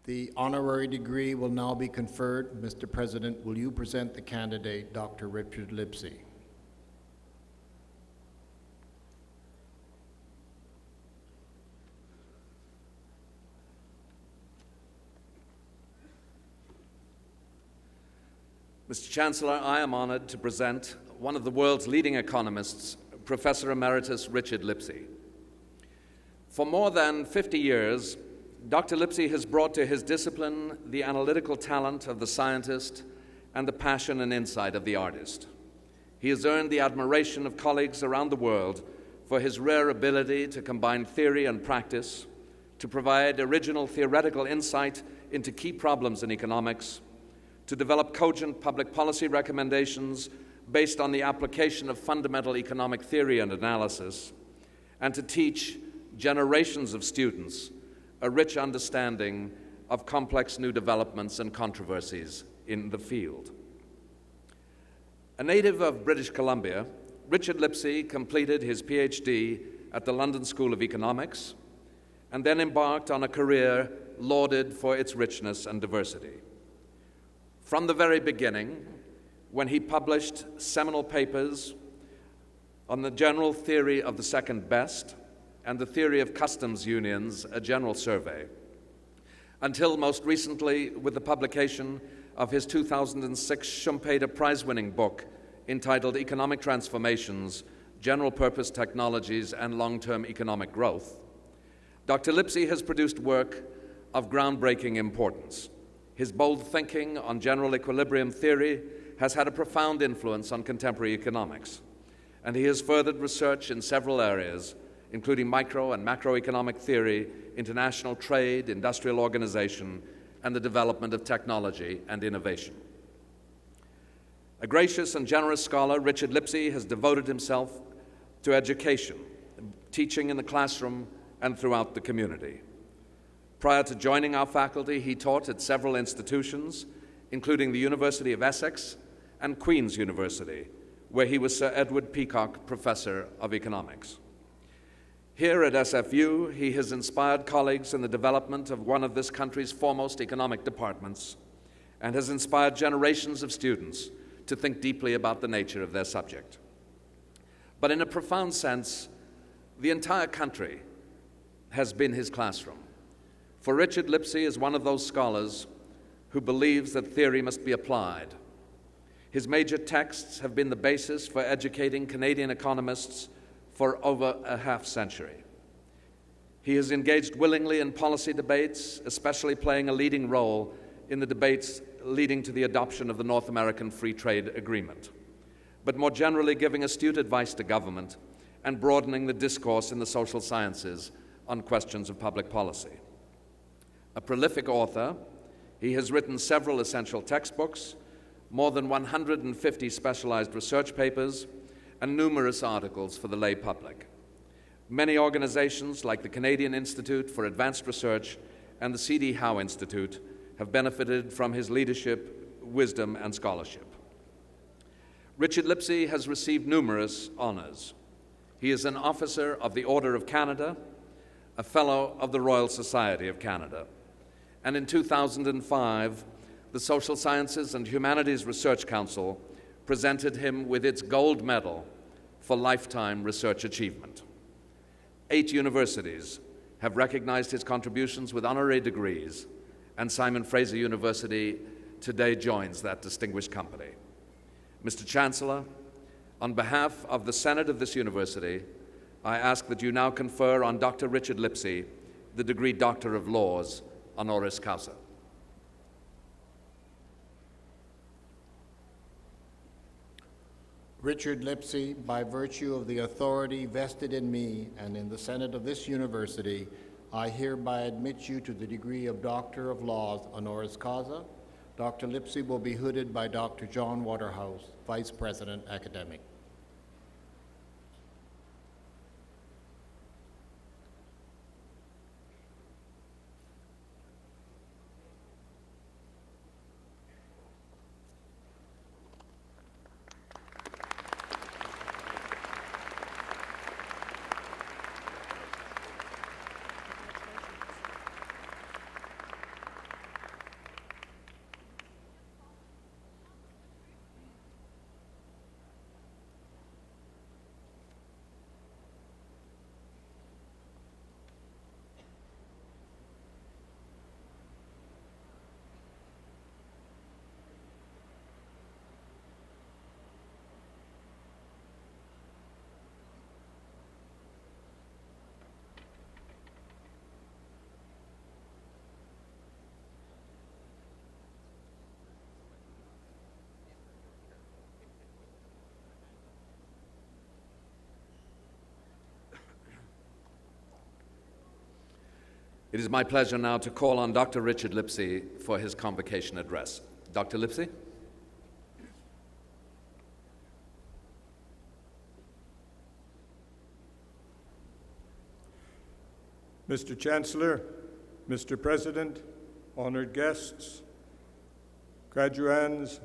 The honorary degree will now be conferred. Mr. President, will you present the candidate, Dr. Richard Lipsey? Mr. Chancellor, I am honored to present one of the world's leading economists, Professor Emeritus Richard Lipsey. For more than 50 years, Dr. Lipsey has brought to his discipline the analytical talent of the scientist and the passion and insight of the artist. He has earned the admiration of colleagues around the world for his rare ability to combine theory and practice, to provide original theoretical insight into key problems in economics, to develop cogent public policy recommendations based on the application of fundamental economic theory and analysis, and to teach generations of students a rich understanding of complex new developments and controversies in the field. A native of British Columbia, Richard Lipsey completed his PhD at the London School of Economics and then embarked on a career lauded for its richness and diversity. From the very beginning, when he published seminal papers on the general theory of the second best and the theory of customs unions, a general survey, until most recently with the publication of his 2006 Schumpeter Prize-winning book entitled Economic Transformations, General Purpose Technologies and Long-Term Economic Growth, Dr. Lipsey has produced work of groundbreaking importance. His bold thinking on general equilibrium theory has had a profound influence on contemporary economics, and he has furthered research in several areas, including micro and macroeconomic theory, international trade, industrial organization, and the development of technology and innovation. A gracious and generous scholar, Richard Lipsey has devoted himself to education, teaching in the classroom and throughout the community. Prior to joining our faculty, he taught at several institutions, including the University of Essex and Queen's University, where he was Sir Edward Peacock Professor of Economics. Here at SFU, he has inspired colleagues in the development of one of this country's foremost economic departments and has inspired generations of students to think deeply about the nature of their subject. But in a profound sense, the entire country has been his classroom. For Richard Lipsey is one of those scholars who believes that theory must be applied. His major texts have been the basis for educating Canadian economists for over a half-century. He has engaged willingly in policy debates, especially playing a leading role in the debates leading to the adoption of the North American Free Trade Agreement, but more generally giving astute advice to government and broadening the discourse in the social sciences on questions of public policy. A prolific author, he has written several essential textbooks, more than 150 specialized research papers, and numerous articles for the lay public. Many organizations like the Canadian Institute for Advanced Research and the C.D. Howe Institute have benefited from his leadership, wisdom, and scholarship. Richard Lipsey has received numerous honors. He is an officer of the Order of Canada, a fellow of the Royal Society of Canada, and in 2005, the Social Sciences and Humanities Research Council presented him with its gold medal for lifetime research achievement. 8 universities have recognized his contributions with honorary degrees, and Simon Fraser University today joins that distinguished company. Mr. Chancellor, on behalf of the Senate of this university, I ask that you now confer on Dr. Richard Lipsey the degree Doctor of Laws, honoris causa. Richard Lipsey, by virtue of the authority vested in me and in the Senate of this university, I hereby admit you to the degree of Doctor of Laws, honoris causa. Dr. Lipsey will be hooded by Dr. John Waterhouse, Vice President, Academic. It is my pleasure now to call on Dr. Richard Lipsey for his convocation address. Dr. Lipsey? Mr. Chancellor, Mr. President, honored guests, graduands,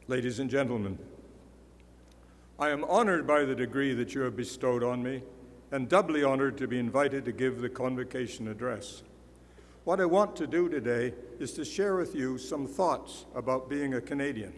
ladies and gentlemen, I am honored by the degree that you have bestowed on me, and doubly honored to be invited to give the convocation address. What I want to do today is to share with you some thoughts about being a Canadian.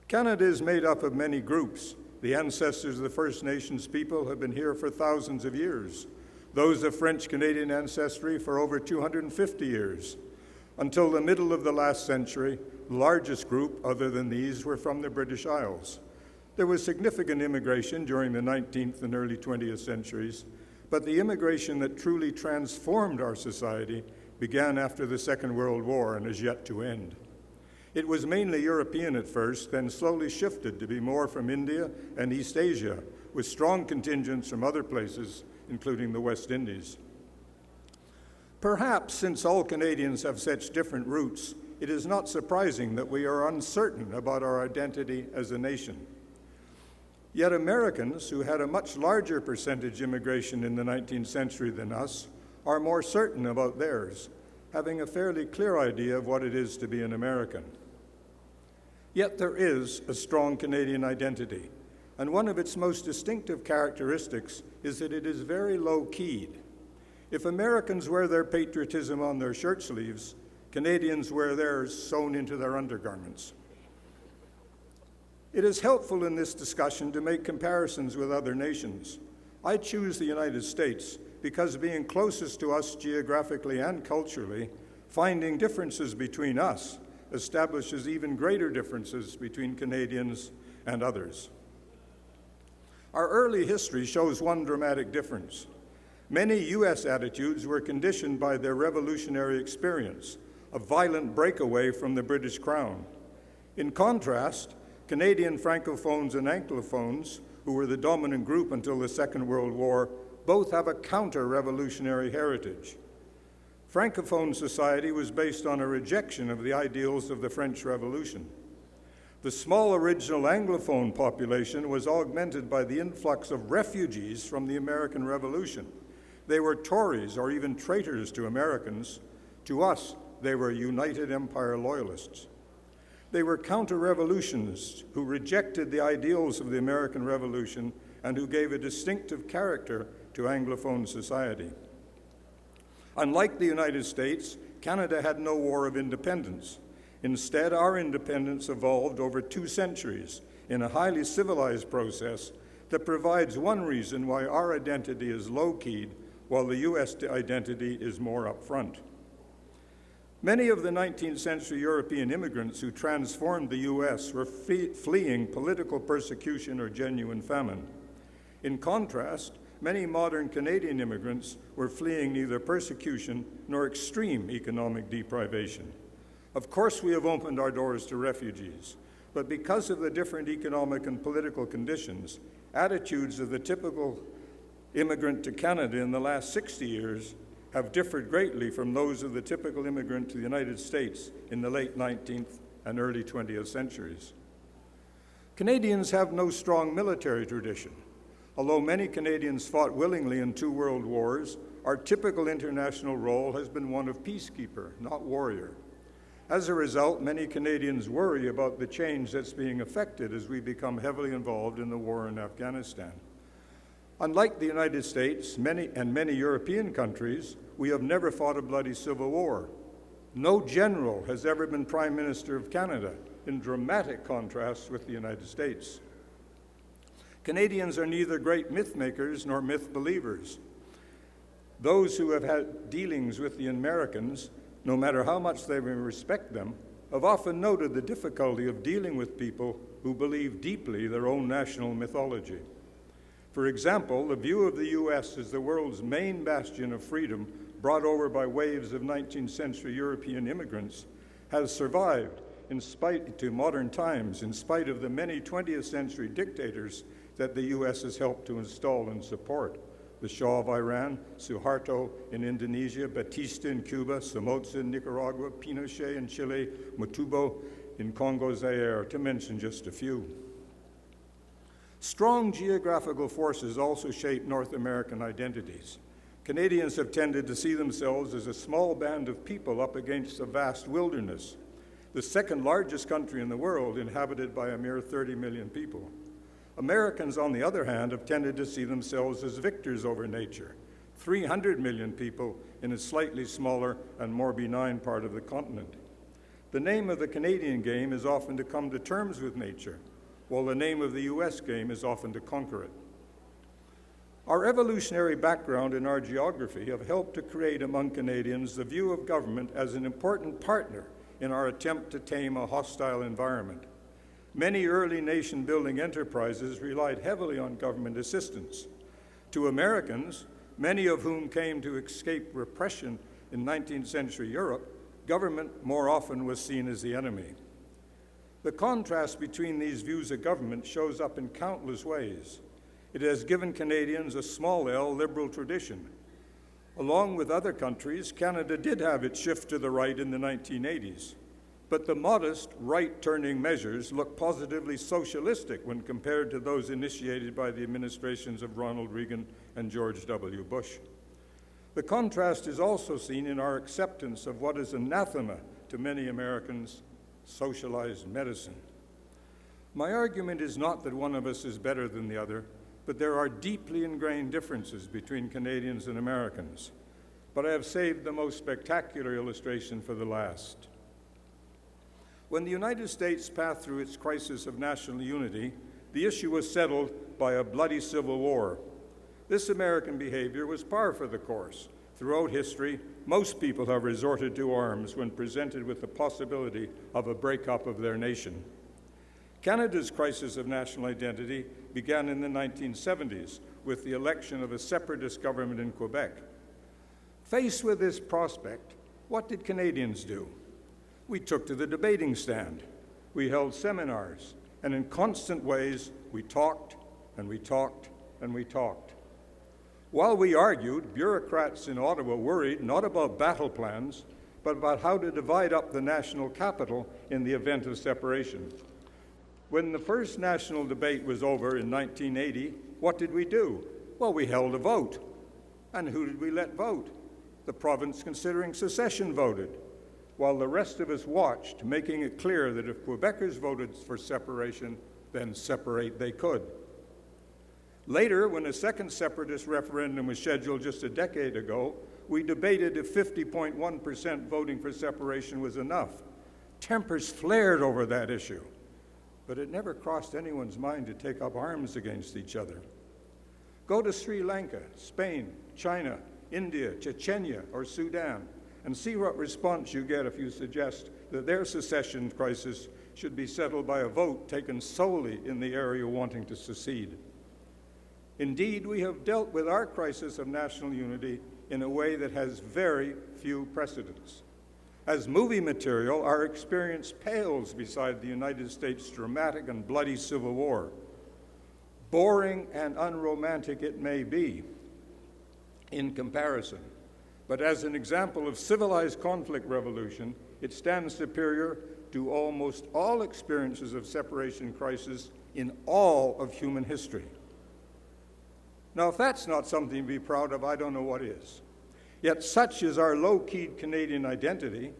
Canada is made up of many groups. The ancestors of the First Nations people have been here for thousands of years. Those of French-Canadian ancestry for over 250 years. Until the middle of the last century, the largest group, other than these, were from the British Isles. There was significant immigration during the 19th and early 20th centuries, but the immigration that truly transformed our society began after the Second World War and is yet to end. It was mainly European at first, then slowly shifted to be more from India and East Asia, with strong contingents from other places, including the West Indies. Perhaps since all Canadians have such different roots, it is not surprising that we are uncertain about our identity as a nation. Yet Americans, who had a much larger percentage immigration in the 19th century than us, are more certain about theirs, having a fairly clear idea of what it is to be an American. Yet there is a strong Canadian identity, and one of its most distinctive characteristics is that it is very low-keyed. If Americans wear their patriotism on their shirt sleeves, Canadians wear theirs sewn into their undergarments. It is helpful in this discussion to make comparisons with other nations. I choose the United States because being closest to us geographically and culturally, finding differences between us establishes even greater differences between Canadians and others. Our early history shows one dramatic difference. Many U.S. attitudes were conditioned by their revolutionary experience, a violent breakaway from the British Crown. In contrast, Canadian Francophones and Anglophones, who were the dominant group until the Second World War, both have a counter-revolutionary heritage. Francophone society was based on a rejection of the ideals of the French Revolution. The small original Anglophone population was augmented by the influx of refugees from the American Revolution. They were Tories or even traitors to Americans. To us, they were United Empire Loyalists. They were counter-revolutionists who rejected the ideals of the American Revolution and who gave a distinctive character to Anglophone society. Unlike the United States, Canada had no war of independence. Instead, our independence evolved over 2 centuries in a highly civilized process that provides one reason why our identity is low-keyed while the U.S. identity is more upfront. Many of the 19th century European immigrants who transformed the U.S. were fleeing political persecution or genuine famine. In contrast, many modern Canadian immigrants were fleeing neither persecution nor extreme economic deprivation. Of course, we have opened our doors to refugees, but because of the different economic and political conditions, attitudes of the typical immigrant to Canada in the last 60 years have differed greatly from those of the typical immigrant to the United States in the late 19th and early 20th centuries. Canadians have no strong military tradition. Although many Canadians fought willingly in 2 world wars, our typical international role has been one of peacekeeper, not warrior. As a result, many Canadians worry about the change that's being affected as we become heavily involved in the war in Afghanistan. Unlike the United States and many European countries, we have never fought a bloody civil war. No general has ever been Prime Minister of Canada, in dramatic contrast with the United States. Canadians are neither great myth makers nor myth believers. Those who have had dealings with the Americans, no matter how much they may respect them, have often noted the difficulty of dealing with people who believe deeply their own national mythology. For example, the view of the U.S. as the world's main bastion of freedom, brought over by waves of 19th century European immigrants, has survived to modern times in spite of the many 20th century dictators that the U.S. has helped to install and support, the Shah of Iran, Suharto in Indonesia, Batista in Cuba, Somoza in Nicaragua, Pinochet in Chile, Mobutu in Congo Zaire, to mention just a few. Strong geographical forces also shape North American identities. Canadians have tended to see themselves as a small band of people up against a vast wilderness, the second largest country in the world, inhabited by a mere 30 million people. Americans, on the other hand, have tended to see themselves as victors over nature, 300 million people in a slightly smaller and more benign part of the continent. The name of the Canadian game is often to come to terms with nature, while the name of the US game is often to conquer it. Our evolutionary background and our geography have helped to create among Canadians the view of government as an important partner in our attempt to tame a hostile environment. Many early nation-building enterprises relied heavily on government assistance. To Americans, many of whom came to escape repression in 19th century Europe, government more often was seen as the enemy. The contrast between these views of government shows up in countless ways. It has given Canadians a small L liberal tradition. Along with other countries, Canada did have its shift to the right in the 1980s, but the modest right-turning measures look positively socialistic when compared to those initiated by the administrations of Ronald Reagan and George W. Bush. The contrast is also seen in our acceptance of what is anathema to many Americans, socialized medicine. My argument is not that one of us is better than the other, but there are deeply ingrained differences between Canadians and Americans. But I have saved the most spectacular illustration for the last. When the United States passed through its crisis of national unity, the issue was settled by a bloody civil war. This American behavior was par for the course. Throughout history, most people have resorted to arms when presented with the possibility of a breakup of their nation. Canada's crisis of national identity began in the 1970s with the election of a separatist government in Quebec. Faced with this prospect, what did Canadians do? We took to the debating stand. We held seminars, and in constant ways, we talked and we talked and we talked. While we argued, bureaucrats in Ottawa worried not about battle plans, but about how to divide up the national capital in the event of separation. When the first national debate was over in 1980, what did we do? Well, we held a vote. And who did we let vote? The province considering secession voted, while the rest of us watched, making it clear that if Quebecers voted for separation, then separate they could. Later, when a second separatist referendum was scheduled just a decade ago, we debated if 50.1% voting for separation was enough. Tempers flared over that issue, but it never crossed anyone's mind to take up arms against each other. Go to Sri Lanka, Spain, China, India, Chechnya, or Sudan, and see what response you get if you suggest that their secession crisis should be settled by a vote taken solely in the area wanting to secede. Indeed, we have dealt with our crisis of national unity in a way that has very few precedents. As movie material, our experience pales beside the United States' dramatic and bloody Civil War. Boring and unromantic it may be in comparison, but as an example of civilized conflict resolution, it stands superior to almost all experiences of separation crisis in all of human history. Now, if that's not something to be proud of, I don't know what is. Yet such is our low-keyed Canadian identity,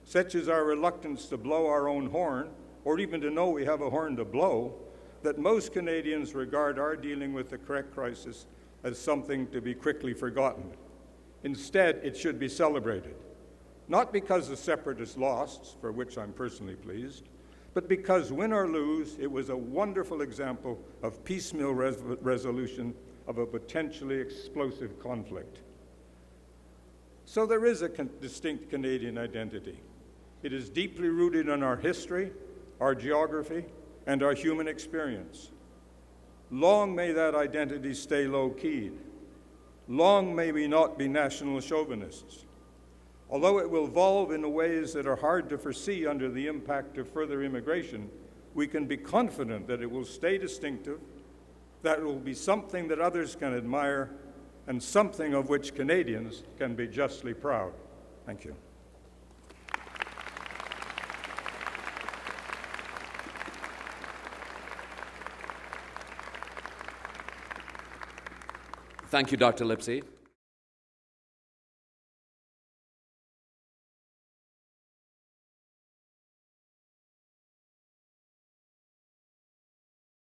such is our reluctance to blow our own horn, or even to know we have a horn to blow, that most Canadians regard our dealing with the correct crisis as something to be quickly forgotten. Instead, it should be celebrated, not because the separatists lost, for which I'm personally pleased, but because, win or lose, it was a wonderful example of piecemeal resolution of a potentially explosive conflict. So there is a distinct Canadian identity. It is deeply rooted in our history, our geography, and our human experience. Long may that identity stay low-keyed. Long may we not be national chauvinists. Although it will evolve in ways that are hard to foresee under the impact of further immigration, we can be confident that it will stay distinctive, that it will be something that others can admire, and something of which Canadians can be justly proud. Thank you. Thank you, Dr. Lipsey.